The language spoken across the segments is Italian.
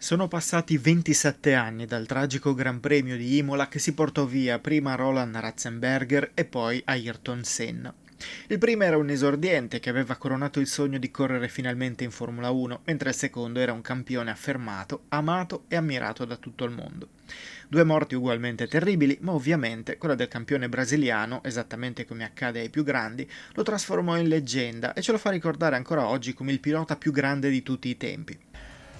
Sono passati 27 anni dal tragico Gran Premio di Imola che si portò via prima Roland Ratzenberger e poi Ayrton Senna. Il primo era un esordiente che aveva coronato il sogno di correre finalmente in Formula 1, mentre il secondo era un campione affermato, amato e ammirato da tutto il mondo. Due morti ugualmente terribili, ma ovviamente quella del campione brasiliano, esattamente come accade ai più grandi, lo trasformò in leggenda e ce lo fa ricordare ancora oggi come il pilota più grande di tutti i tempi.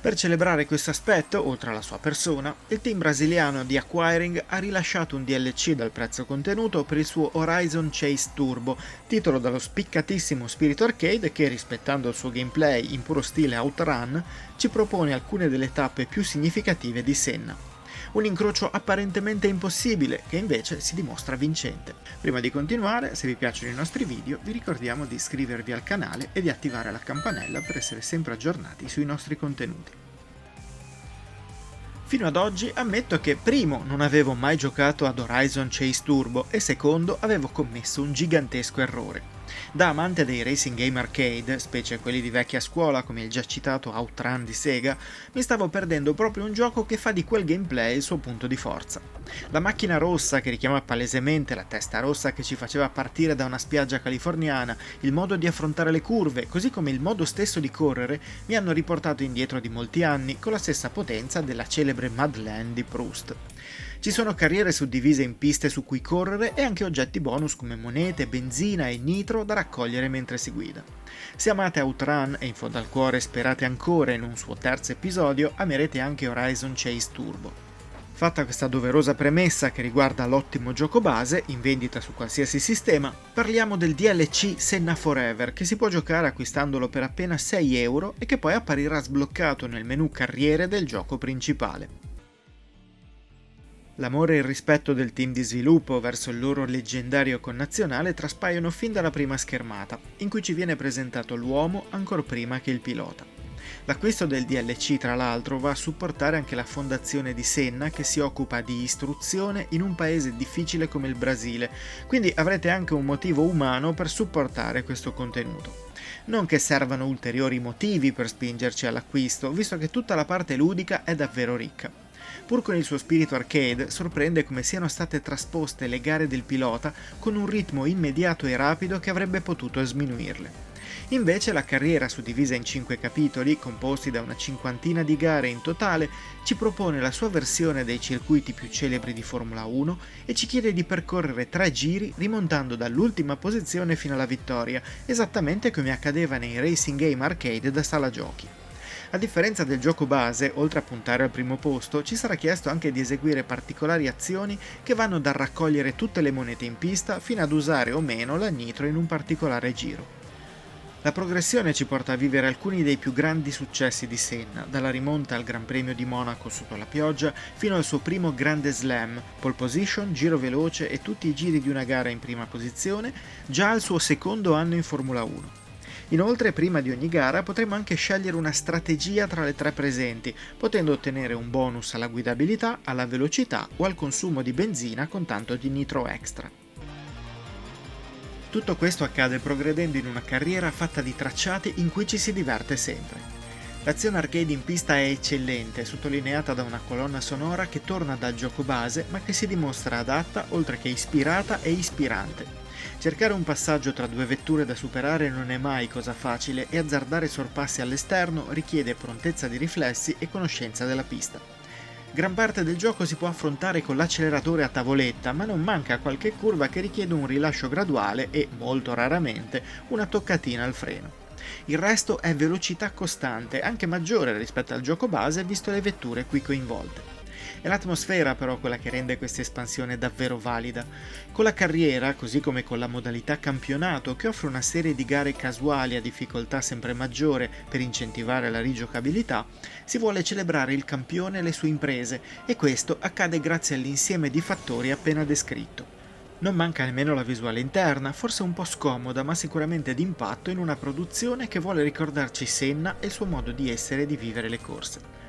Per celebrare questo aspetto, oltre alla sua persona, il team brasiliano di Acquiring ha rilasciato un DLC dal prezzo contenuto per il suo Horizon Chase Turbo, titolo dallo spiccatissimo spirito arcade che, rispettando il suo gameplay in puro stile Outrun, ci propone alcune delle tappe più significative di Senna. Un incrocio apparentemente impossibile, che invece si dimostra vincente. Prima di continuare, se vi piacciono i nostri video, vi ricordiamo di iscrivervi al canale e di attivare la campanella per essere sempre aggiornati sui nostri contenuti. Fino ad oggi ammetto che primo non avevo mai giocato ad Horizon Chase Turbo e secondo avevo commesso un gigantesco errore. Da amante dei racing game arcade, specie quelli di vecchia scuola come il già citato Outrun di Sega, mi stavo perdendo proprio un gioco che fa di quel gameplay il suo punto di forza. La macchina rossa che richiama palesemente la testa rossa che ci faceva partire da una spiaggia californiana, il modo di affrontare le curve, così come il modo stesso di correre, mi hanno riportato indietro di molti anni con la stessa potenza della celebre Madeleine di Proust. Ci sono carriere suddivise in piste su cui correre e anche oggetti bonus come monete, benzina e nitro da raccogliere mentre si guida. Se amate Outrun e in fondo al cuore sperate ancora in un suo terzo episodio, amerete anche Horizon Chase Turbo. Fatta questa doverosa premessa che riguarda l'ottimo gioco base, in vendita su qualsiasi sistema, parliamo del DLC Senna Forever, che si può giocare acquistandolo per appena 6 euro e che poi apparirà sbloccato nel menu carriere del gioco principale. L'amore e il rispetto del team di sviluppo verso il loro leggendario connazionale traspaiono fin dalla prima schermata, in cui ci viene presentato l'uomo ancor prima che il pilota. L'acquisto del DLC, tra l'altro, va a supportare anche la fondazione di Senna che si occupa di istruzione in un paese difficile come il Brasile, quindi avrete anche un motivo umano per supportare questo contenuto. Non che servano ulteriori motivi per spingerci all'acquisto, visto che tutta la parte ludica è davvero ricca. Pur con il suo spirito arcade, sorprende come siano state trasposte le gare del pilota con un ritmo immediato e rapido che avrebbe potuto sminuirle. Invece la carriera, suddivisa in 5 capitoli, composti da una cinquantina di gare in totale, ci propone la sua versione dei circuiti più celebri di Formula 1 e ci chiede di percorrere 3 giri rimontando dall'ultima posizione fino alla vittoria, esattamente come accadeva nei racing game arcade da sala giochi. A differenza del gioco base, oltre a puntare al primo posto, ci sarà chiesto anche di eseguire particolari azioni che vanno dal raccogliere tutte le monete in pista fino ad usare o meno la nitro in un particolare giro. La progressione ci porta a vivere alcuni dei più grandi successi di Senna, dalla rimonta al Gran Premio di Monaco sotto la pioggia fino al suo primo grande slam, pole position, giro veloce e tutti i giri di una gara in prima posizione, già al suo secondo anno in Formula 1. Inoltre, prima di ogni gara potremo anche scegliere una strategia tra le 3 presenti, potendo ottenere un bonus alla guidabilità, alla velocità o al consumo di benzina con tanto di nitro extra. Tutto questo accade progredendo in una carriera fatta di tracciati in cui ci si diverte sempre. L'azione arcade in pista è eccellente, sottolineata da una colonna sonora che torna dal gioco base ma che si dimostra adatta oltre che ispirata e ispirante. Cercare un passaggio tra 2 vetture da superare non è mai cosa facile e azzardare sorpassi all'esterno richiede prontezza di riflessi e conoscenza della pista. Gran parte del gioco si può affrontare con l'acceleratore a tavoletta, ma non manca qualche curva che richiede un rilascio graduale e, molto raramente, una toccatina al freno. Il resto è velocità costante, anche maggiore rispetto al gioco base visto le vetture qui coinvolte. È l'atmosfera però quella che rende questa espansione davvero valida. Con la carriera, così come con la modalità campionato, che offre una serie di gare casuali a difficoltà sempre maggiore per incentivare la rigiocabilità, si vuole celebrare il campione e le sue imprese, e questo accade grazie all'insieme di fattori appena descritto. Non manca nemmeno la visuale interna, forse un po' scomoda ma sicuramente d'impatto in una produzione che vuole ricordarci Senna e il suo modo di essere e di vivere le corse.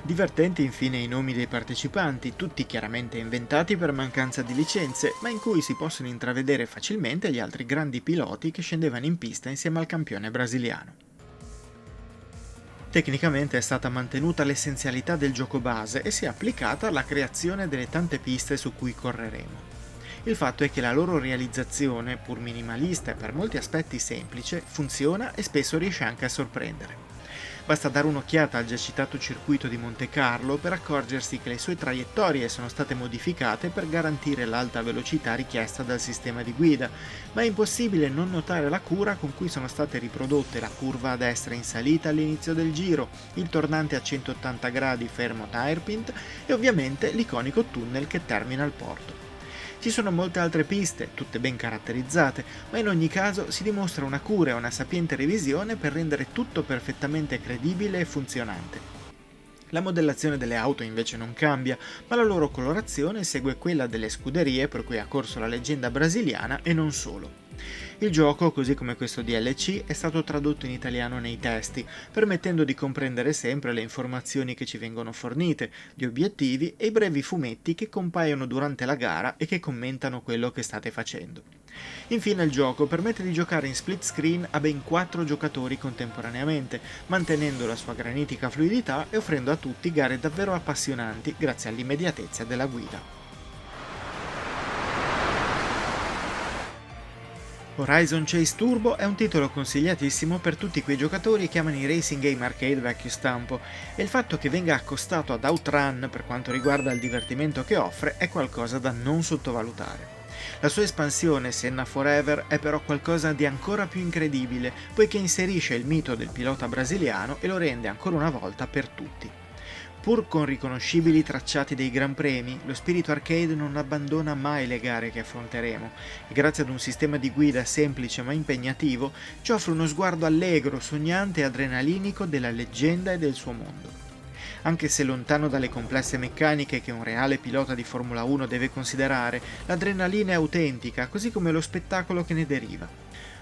Divertenti infine i nomi dei partecipanti, tutti chiaramente inventati per mancanza di licenze, ma in cui si possono intravedere facilmente gli altri grandi piloti che scendevano in pista insieme al campione brasiliano. Tecnicamente è stata mantenuta l'essenzialità del gioco base e si è applicata alla creazione delle tante piste su cui correremo. Il fatto è che la loro realizzazione, pur minimalista e per molti aspetti semplice, funziona e spesso riesce anche a sorprendere. Basta dare un'occhiata al già citato circuito di Monte Carlo per accorgersi che le sue traiettorie sono state modificate per garantire l'alta velocità richiesta dal sistema di guida, ma è impossibile non notare la cura con cui sono state riprodotte la curva a destra in salita all'inizio del giro, il tornante a 180 gradi fermo a hairpin e ovviamente l'iconico tunnel che termina il porto. Ci sono molte altre piste, tutte ben caratterizzate, ma in ogni caso si dimostra una cura e una sapiente revisione per rendere tutto perfettamente credibile e funzionante. La modellazione delle auto invece non cambia, ma la loro colorazione segue quella delle scuderie per cui ha corso la leggenda brasiliana e non solo. Il gioco, così come questo DLC, è stato tradotto in italiano nei testi, permettendo di comprendere sempre le informazioni che ci vengono fornite, gli obiettivi e i brevi fumetti che compaiono durante la gara e che commentano quello che state facendo. Infine il gioco permette di giocare in split screen a ben 4 giocatori contemporaneamente, mantenendo la sua granitica fluidità e offrendo a tutti gare davvero appassionanti grazie all'immediatezza della guida. Horizon Chase Turbo è un titolo consigliatissimo per tutti quei giocatori che amano i racing game arcade vecchio stampo, e il fatto che venga accostato ad Outrun per quanto riguarda il divertimento che offre è qualcosa da non sottovalutare. La sua espansione Senna Forever è però qualcosa di ancora più incredibile, poiché inserisce il mito del pilota brasiliano e lo rende ancora una volta per tutti. Pur con riconoscibili tracciati dei Gran Premi, lo spirito arcade non abbandona mai le gare che affronteremo e grazie ad un sistema di guida semplice ma impegnativo ci offre uno sguardo allegro, sognante e adrenalinico della leggenda e del suo mondo. Anche se lontano dalle complesse meccaniche che un reale pilota di Formula 1 deve considerare, l'adrenalina è autentica, così come lo spettacolo che ne deriva.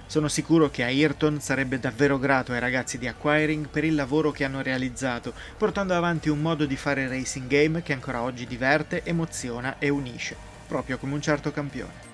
Sono sicuro che Ayrton sarebbe davvero grato ai ragazzi di Acquiring per il lavoro che hanno realizzato, portando avanti un modo di fare racing game che ancora oggi diverte, emoziona e unisce, proprio come un certo campione.